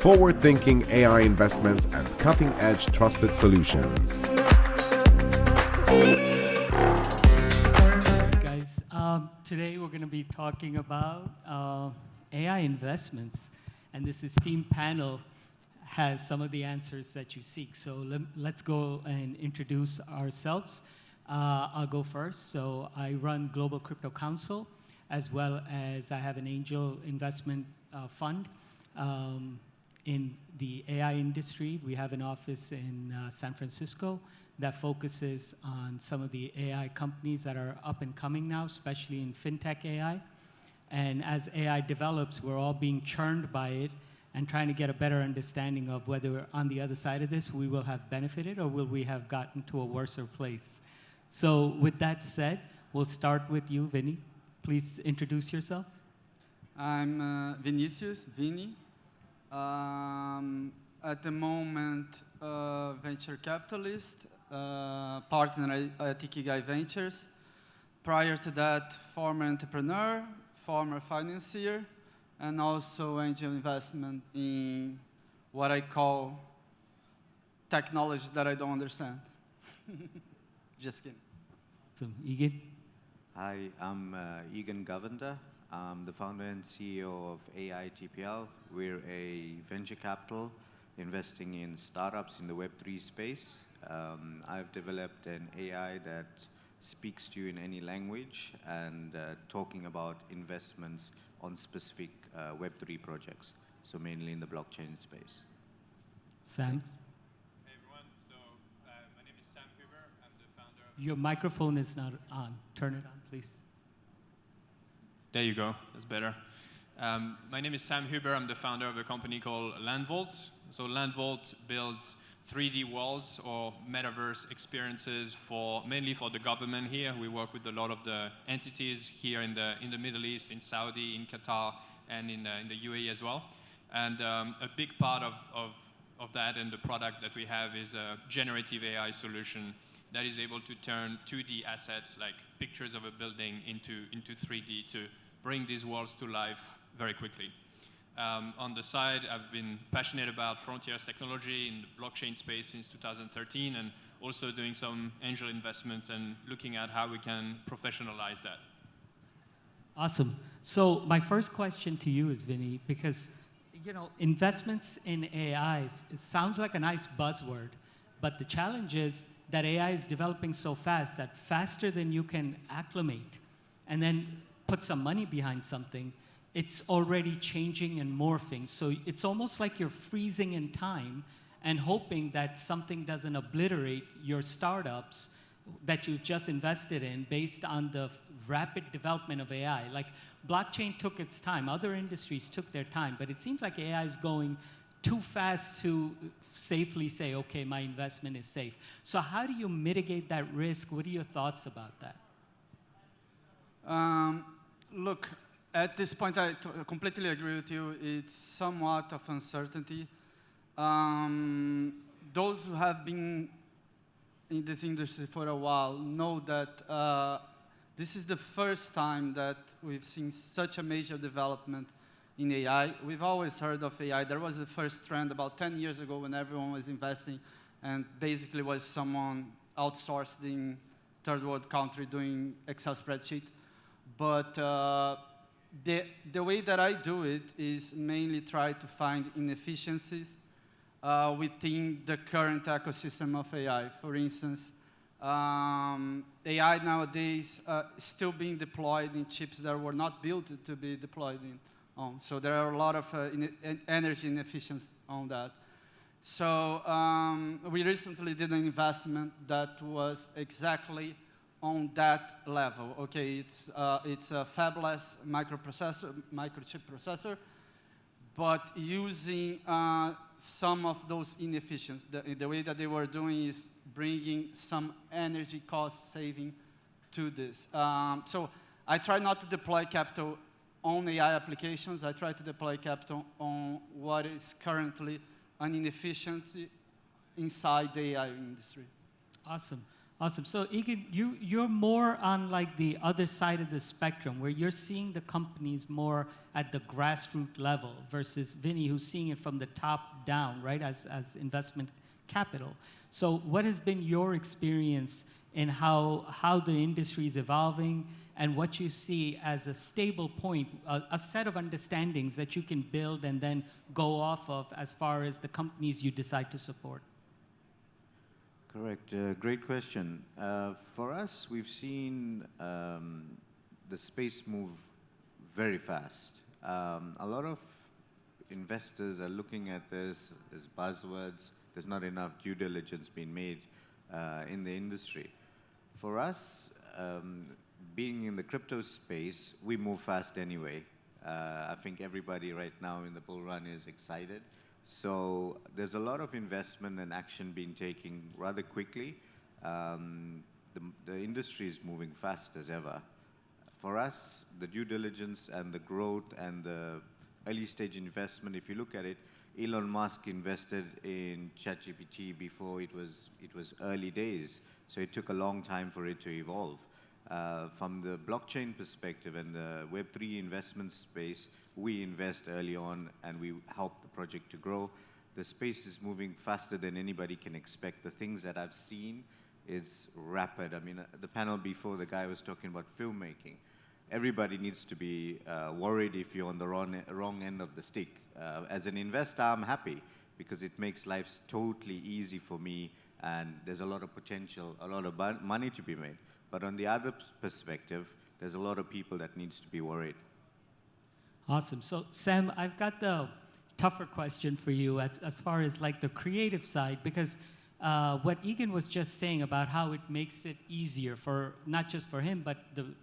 forward-thinking AI investments and cutting-edge trusted solutions. Guys, today we're going to be talking about AI investments, and this esteemed panel has some of the answers that you seek. So let's go and introduce ourselves. I'll go first. So I run Global Crypto Council, as well as I have an angel investment fund in the AI industry. We have an office in San Francisco that focuses on some of the AI companies that are up and coming now, especially in fintech AI. And as AI develops, we're all being churned by it and trying to get a better understanding of whether on the other side of this we will have benefited or will we have gotten to a worse place. So with that said, we'll start with you, Vinny. Please introduce yourself. I'm Vinícius, Vini. At the moment, venture capitalist, partner at Ikigai Ventures. Prior to that, former entrepreneur, former financier, and also angel investment in what I call technology that I don't understand. Just kidding. So, Egin. Hi, I'm Egin Govender. I'm the founder and CEO of AITPL. We're a venture capital investing in startups in the Web3 space. I've developed an AI that speaks to you in any language and talking about investments on specific Web3 projects, so mainly in the blockchain space. Sam? Hey everyone, so my name is Sam Huber. I'm the founder of... Your microphone is not on. Turn it on, please. There you go, that's better. My name is Sam Huber. I'm the founder of a company called LandVault. So LandVault builds 3D worlds or metaverse experiences mainly for the government here. We work with a lot of the entities here in the Middle East, in Saudi, in Qatar, and in the UAE as well. And a big part of that and the product that we have is a generative AI solution that is able to turn 2D assets like pictures of a building into 3D to bring these worlds to life very quickly. On the side, I've been passionate about frontiers technology in the blockchain space since 2013, and also doing some angel investment and looking at how we can professionalize that. Awesome. So my first question to you is, Vinny, because investments in AI, it sounds like a nice buzzword, but the challenge is that AI is developing so fast that faster than you can acclimate and then put some money behind something, it's already changing and morphing. So it's almost like you're freezing in time and hoping that something doesn't obliterate your startups that you've just invested in based on the rapid development of AI. Like blockchain took its time, other industries took their time, but it seems like AI is going too fast to safely say, okay, my investment is safe. So how do you mitigate that risk? What are your thoughts about that? Look, at this point, I completely agree with you. It's somewhat of uncertainty. Those who have been in this industry for a while know that this is the first time that we've seen such a major development in AI. We've always heard of AI. There was the first trend about 10 years ago when everyone was investing, and basically was someone outsourced in third world country doing Excel spreadsheet. But the way that I do it is mainly try to find inefficiencies within the current ecosystem of AI. For instance, AI nowadays is still being deployed in chips that were not built to be deployed in. So there are a lot of energy inefficiencies on that. So we recently did an investment that was exactly on that level. Okay, it's a fabless microchip processor, but using some of those inefficiencies. The way that they were doing is bringing some energy cost saving to this. So I try not to deploy capital on AI applications. I try to deploy capital on what is currently an inefficiency inside the AI industry. Awesome. Awesome. So Egin, you're more on like the other side of the spectrum, where you're seeing the companies more at the grassroots level versus Vinny, who's seeing it from the top down, right, as investment capital. So what has been your experience in how the industry is evolving and what you see as a stable point, a set of understandings that you can build and then go off of as far as the companies you decide to support? Correct. Great question. For us, we've seen the space move very fast. A lot of investors are looking at this as buzzwords. There's not enough due diligence being made in the industry. For us, being in the crypto space, we move fast anyway. I think everybody right now in the bull run is excited. So there's a lot of investment and action being taken rather quickly. The industry is moving fast as ever. For us, the due diligence and the growth and the early stage investment, if you look at it, Elon Musk invested in ChatGPT before it was early days. So it took a long time for it to evolve. From the blockchain perspective and the Web3 investment space, we invest early on and we help the project to grow. The space is moving faster than anybody can expect. The things that I've seen is rapid. I mean, the panel before, the guy was talking about filmmaking. Everybody needs to be worried if you're on the wrong end of the stick. As an investor, I'm happy because it makes life totally easy for me, and there's a lot of potential, a lot of money to be made. But on the other perspective, there's a lot of people that needs to be worried. Awesome. So Sam, I've got the tougher question for you as far as like the creative side, because what Egin was just saying about how it makes it easier for not just for him, but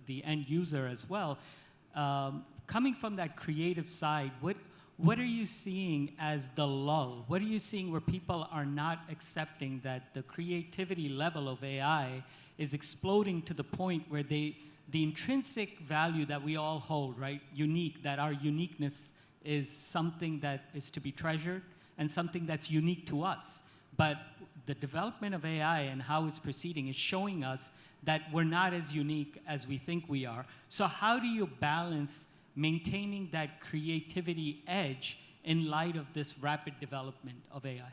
the end user as well. Coming from that creative side, what are you seeing as the lull? What are you seeing where people are not accepting that the creativity level of AI is exploding to the point where the intrinsic value that we all hold, right, unique, that our uniqueness is something that is to be treasured and something that's unique to us. But the development of AI and how it's proceeding is showing us that we're not as unique as we think we are. So how do you balance maintaining that creativity edge in light of this rapid development of AI?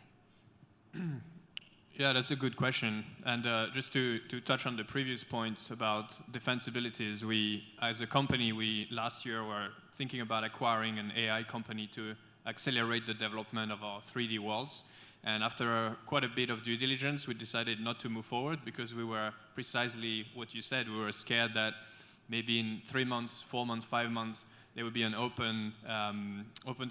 Yeah, that's a good question. And just to touch on the previous points about defensibilities, we, as a company, last year were thinking about acquiring an AI company to accelerate the development of our 3D worlds. And after quite a bit of due diligence, we decided not to move forward because we were precisely what you said. We were scared that maybe in 3 months, 4 months, 5 months, there would be an open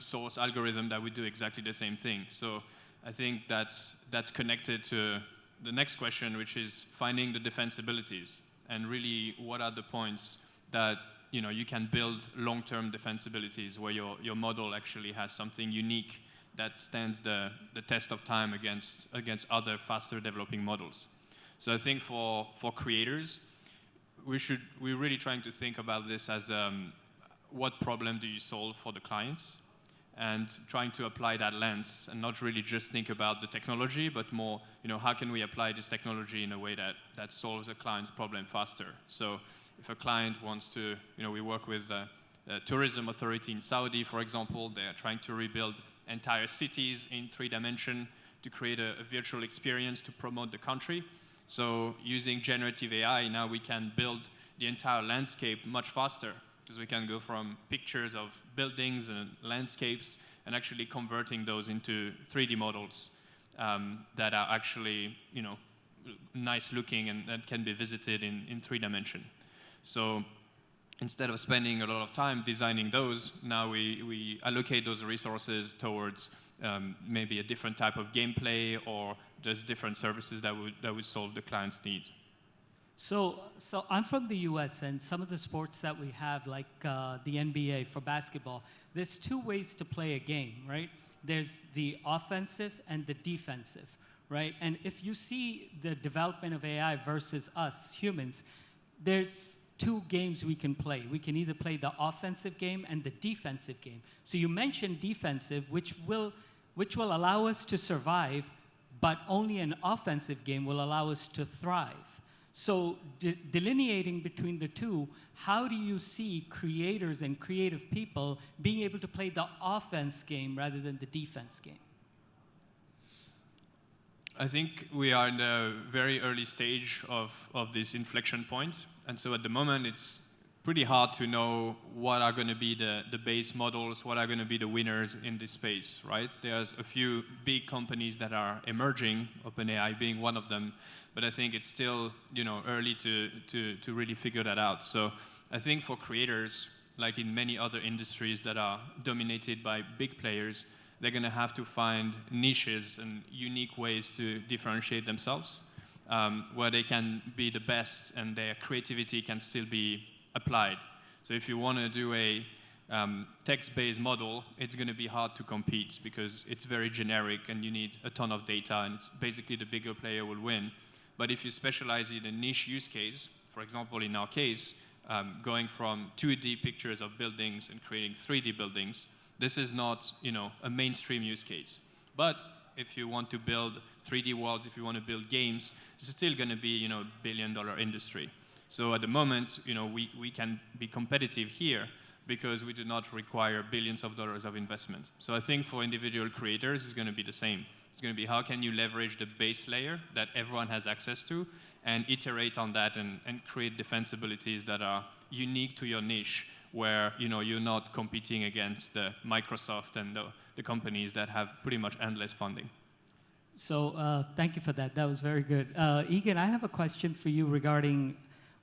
source algorithm that would do exactly the same thing. So I think that's connected to the next question, which is finding the defensibilities and really what are the points that you can build long-term defensibilities where your model actually has something unique that stands the test of time against other faster developing models. So I think for creators, we're really trying to think about this as what problem do you solve for the clients, and trying to apply that lens and not really just think about the technology, but more, how can we apply this technology in a way that solves a client's problem faster. So if a client wants to, we work with a tourism authority in Saudi, for example. They're trying to rebuild entire cities in 3 dimensions to create a virtual experience to promote the country. So using generative AI, now we can build the entire landscape much faster, because we can go from pictures of buildings and landscapes and actually converting those into 3D models that are actually, nice looking and that can be visited in 3 dimensions. So instead of spending a lot of time designing those, now we allocate those resources towards maybe a different type of gameplay, or just different services that would solve the client's needs. So I'm from the US, and some of the sports that we have, like the NBA for basketball, there's 2 ways to play a game, right? There's the offensive and the defensive, right? And if you see the development of AI versus us humans, there's 2 games we can play. We can either play the offensive game and the defensive game. So you mentioned defensive, which will allow us to survive, but only an offensive game will allow us to thrive. So delineating between the two, how do you see creators and creative people being able to play the offense game rather than the defense game? I think we are in the very early stage of this inflection point. And so at the moment, it's pretty hard to know what are going to be the base models, what are going to be the winners in this space, right? There's a few big companies that are emerging, OpenAI being one of them, but I think it's still, early to really figure that out. So I think for creators, like in many other industries that are dominated by big players, they're going to have to find niches and unique ways to differentiate themselves, where they can be the best and their creativity can still be applied. So if you want to do a text-based model, it's going to be hard to compete because it's very generic and you need a ton of data, and it's basically the bigger player will win. But if you specialize in a niche use case, for example, in our case, going from 2D pictures of buildings and creating 3D buildings, this is not, a mainstream use case. But if you want to build 3D worlds, if you want to build games, it's still going to be, a billion-dollar industry. So at the moment, we can be competitive here because we do not require billions of dollars of investment. So I think for individual creators, it's going to be the same. It's going to be how can you leverage the base layer that everyone has access to and iterate on that and create defensibilities that are unique to your niche, where you're not competing against the Microsoft and the companies that have pretty much endless funding. So thank you for that. That was very good. Egin, I have a question for you regarding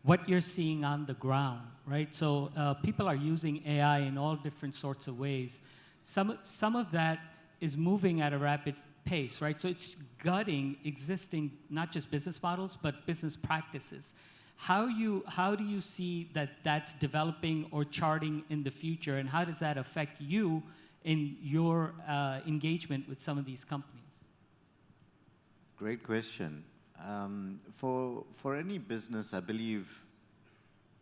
what you're seeing on the ground, right? So people are using AI in all different sorts of ways. Some of that is moving at a rapid pace, right? So it's gutting existing, not just business models, but business practices. How do you see that that's developing or charting in the future, and how does that affect you in your engagement with some of these companies? Great question. For any business, I believe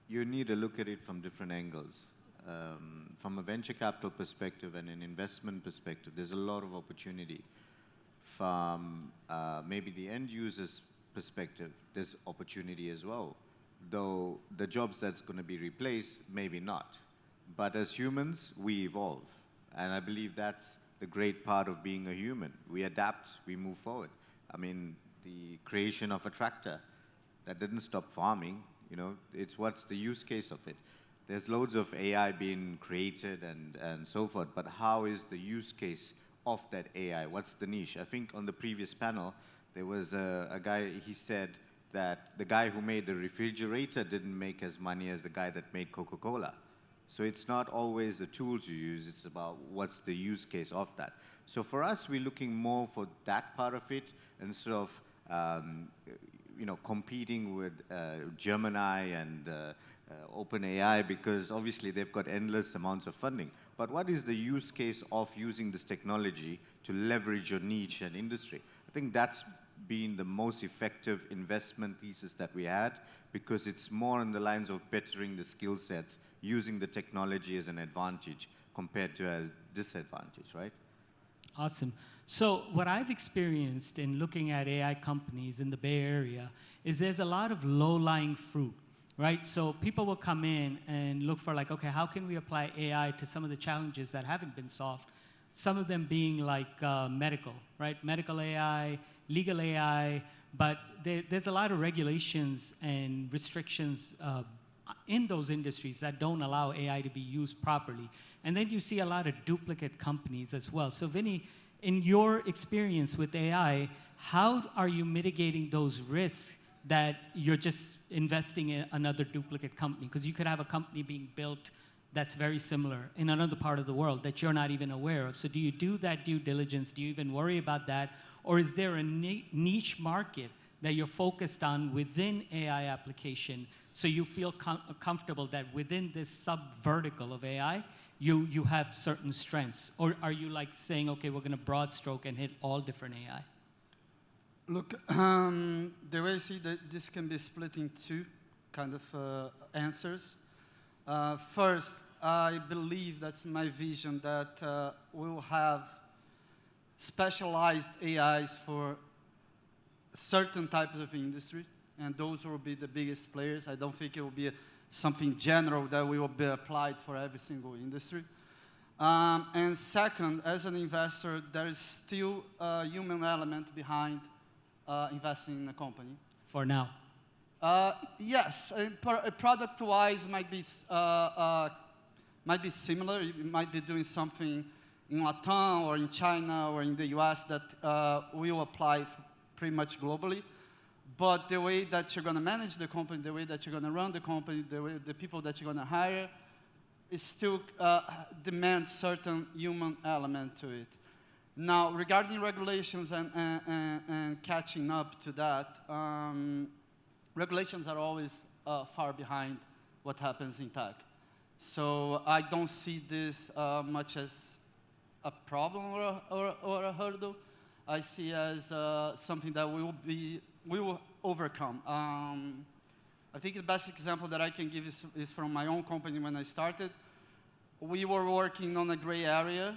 you need to look at it from different angles. From a venture capital perspective and an investment perspective, there's a lot of opportunity. From maybe the end user's perspective, there's opportunity as well. Though the jobs that's going to be replaced, maybe not. But as humans, we evolve. And I believe that's the great part of being a human. We adapt, we move forward. I mean, the creation of a tractor, that didn't stop farming. It's what's the use case of it. There's loads of AI being created and so forth, but how is the use case of that AI? What's the niche? I think on the previous panel, there was a guy, he said that the guy who made the refrigerator didn't make as money as the guy that made Coca-Cola. So it's not always the tools you use, it's about what's the use case of that. So for us, we're looking more for that part of it instead of competing with Gemini and OpenAI, because obviously they've got endless amounts of funding. But what is the use case of using this technology to leverage your niche and industry? I think that's been the most effective investment thesis that we had, because it's more on the lines of bettering the skill sets, using the technology as an advantage compared to a disadvantage, right? Awesome. So what I've experienced in looking at AI companies in the Bay Area is there's a lot of low-lying fruit, right? So people will come in and look for okay, how can we apply AI to some of the challenges that haven't been solved? Some of them being like medical, right? Medical AI, legal AI, but there's a lot of regulations and restrictions in those industries that don't allow AI to be used properly. And then you see a lot of duplicate companies as well. So Vinny, in your experience with AI, how are you mitigating those risks that you're just investing in another duplicate company? Because you could have a company being built that's very similar in another part of the world that you're not even aware of. So do you do that due diligence? Do you even worry about that? Or is there a niche market that you're focused on within AI application so you feel comfortable that within this sub-vertical of AI, you have certain strengths? Or are you saying, okay, we're going to broad stroke and hit all different AI? Look, the way I see that this can be split in two kind of answers. First, I believe, that's my vision, that we'll have specialized AIs for certain types of industry, and those will be the biggest players. I don't think it will be something general that will be applied for every single industry. And second, as an investor, there is still a human element behind investing in a company. For now. Yes, product-wise might be similar. You might be doing something in Latam or in China or in the US that will apply pretty much globally. But the way that you're going to manage the company, the way that you're going to run the company, the people that you're going to hire, it still demands certain human element to it. Now, regarding regulations and catching up to that, regulations are always far behind what happens in tech. So I don't see this much as a problem or a hurdle. I see as something that we will overcome. I think the best example that I can give is from my own company when I started. We were working on a gray area.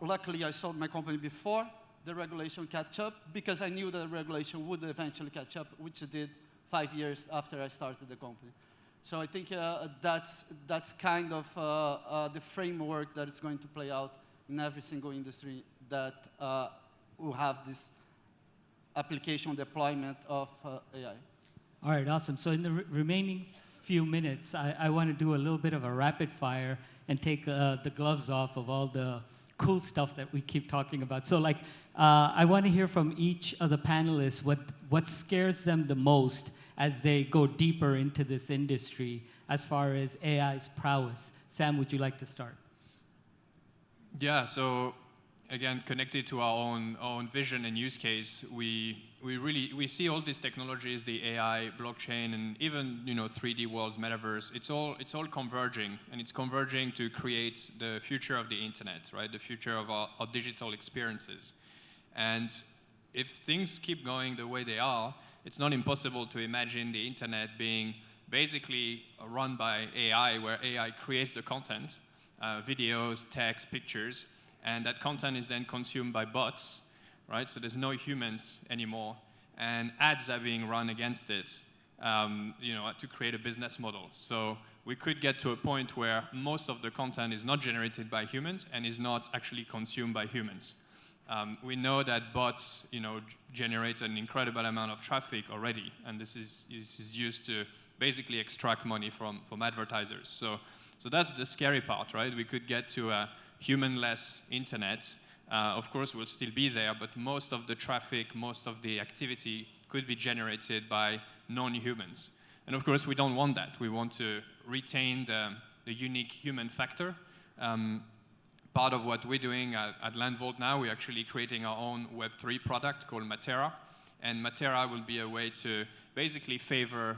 Luckily, I sold my company before the regulation catch up because I knew that the regulation would eventually catch up, which it did 5 years after I started the company. So I think that's kind of the framework that is going to play out in every single industry that will have this application deployment of AI. All right, awesome. So in the remaining few minutes, I want to do a little bit of a rapid fire and take the gloves off of all the cool stuff that we keep talking about. So like, I want to hear from each of the panelists what scares them the most as they go deeper into this industry as far as AI's prowess. Sam, would you like to start? Yeah, so again, connected to our own vision and use case, we see all these technologies, the AI, blockchain, and even 3D worlds, metaverse. It's all converging, and it's converging to create the future of the internet, right? The future of our digital experiences. And if things keep going the way they are, it's not impossible to imagine the internet being basically run by AI, where AI creates the content, videos, text, pictures, and that content is then consumed by bots, right? So there's no humans anymore, and ads are being run against it, to create a business model. So we could get to a point where most of the content is not generated by humans and is not actually consumed by humans. We know that bots, generate an incredible amount of traffic already, and this is used to basically extract money from advertisers. So that's the scary part, right? We could get to a human-less internet. Of course, we'll still be there, but most of the traffic, most of the activity could be generated by non-humans. And of course, we don't want that. We want to retain the unique human factor. Part of what we're doing at LandVault now, we're actually creating our own Web3 product called Matera. And Matera will be a way to basically favor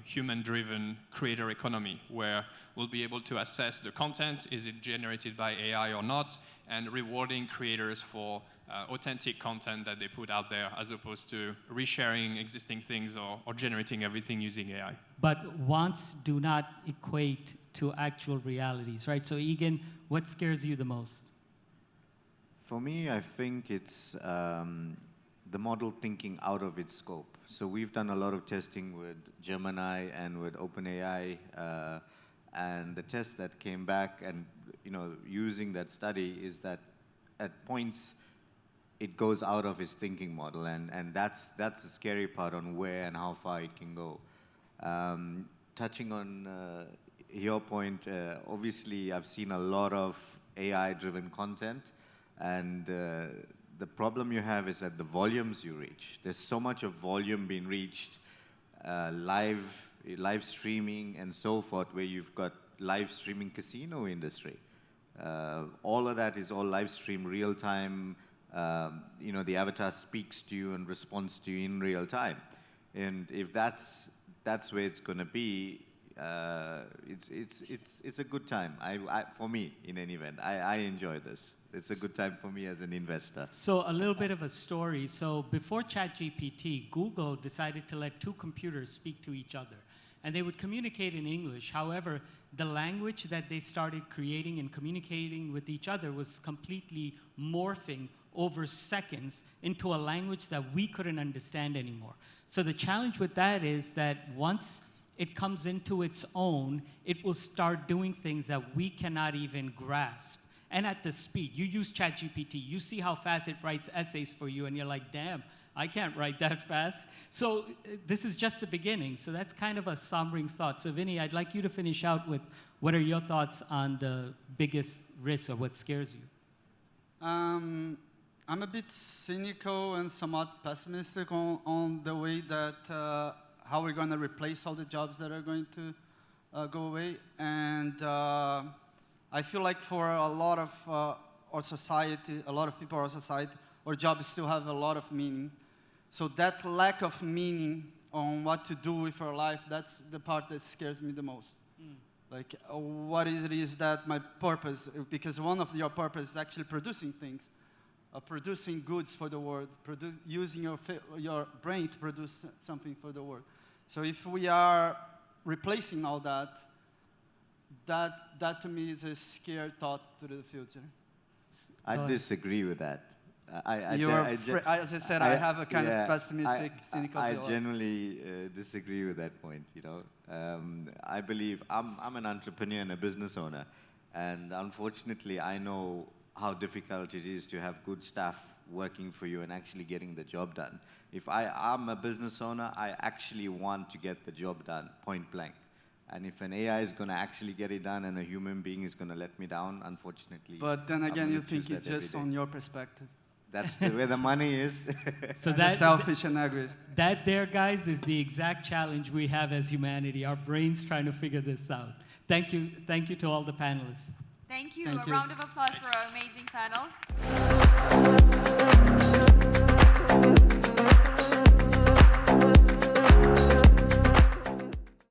human-driven creator economy, where we'll be able to assess the content, is it generated by AI or not, and rewarding creators for authentic content that they put out there, as opposed to resharing existing things or generating everything using AI. But wants do not equate to actual realities, right? So Egin, what scares you the most? For me, I think it's the model thinking out of its scope. So we've done a lot of testing with Gemini and with OpenAI, and the test that came back and using that study is that at points it goes out of its thinking model, and that's the scary part on where and how far it can go. Touching on your point, obviously I've seen a lot of AI-driven content, and the problem you have is at the volumes you reach. There's so much of volume being reached, live streaming and so forth, where you've got live streaming casino industry. All of that is all live stream, real time. The avatar speaks to you and responds to you in real time. And if that's where it's going to be, it's a good time. For me, in any event, I enjoy this. It's a good time for me as an investor. So a little bit of a story. So before ChatGPT, Google decided to let two computers speak to each other. And they would communicate in English. However, the language that they started creating and communicating with each other was completely morphing over seconds into a language that we couldn't understand anymore. So the challenge with that is that once it comes into its own, it will start doing things that we cannot even grasp. And at the speed, you use ChatGPT, you see how fast it writes essays for you, and you're like, damn, I can't write that fast. So this is just the beginning. So that's kind of a sombering thought. So Vinny, I'd like you to finish out with what are your thoughts on the biggest risks or what scares you? I'm a bit cynical and somewhat pessimistic on the way that how we're going to replace all the jobs that are going to go away. And I feel like for a lot of our society, a lot of people in our society, our jobs still have a lot of meaning. So that lack of meaning on what to do with our life, that's the part that scares me the most. Like, what it is that my purpose, because one of your purpose is actually producing things, producing goods for the world, using your brain to produce something for the world. So if we are replacing all that, that to me is a scary thought to the future. I disagree with that. As I said, I have a kind of pessimistic, cynical view. I generally disagree with that point. You know, I believe I'm an entrepreneur and a business owner, and unfortunately, I know how difficult it is to have good staff working for you and actually getting the job done. If I'm a business owner, I actually want to get the job done, point blank. And if an AI is going to actually get it done and a human being is going to let me down, unfortunately. But then again, you think it's just on your perspective. That's where the money is. So that's selfish and egoist. That there, guys, is the exact challenge we have as humanity. Our brains trying to figure this out. Thank you to all the panelists. Thank you. Thank A you. round of applause for our amazing panel.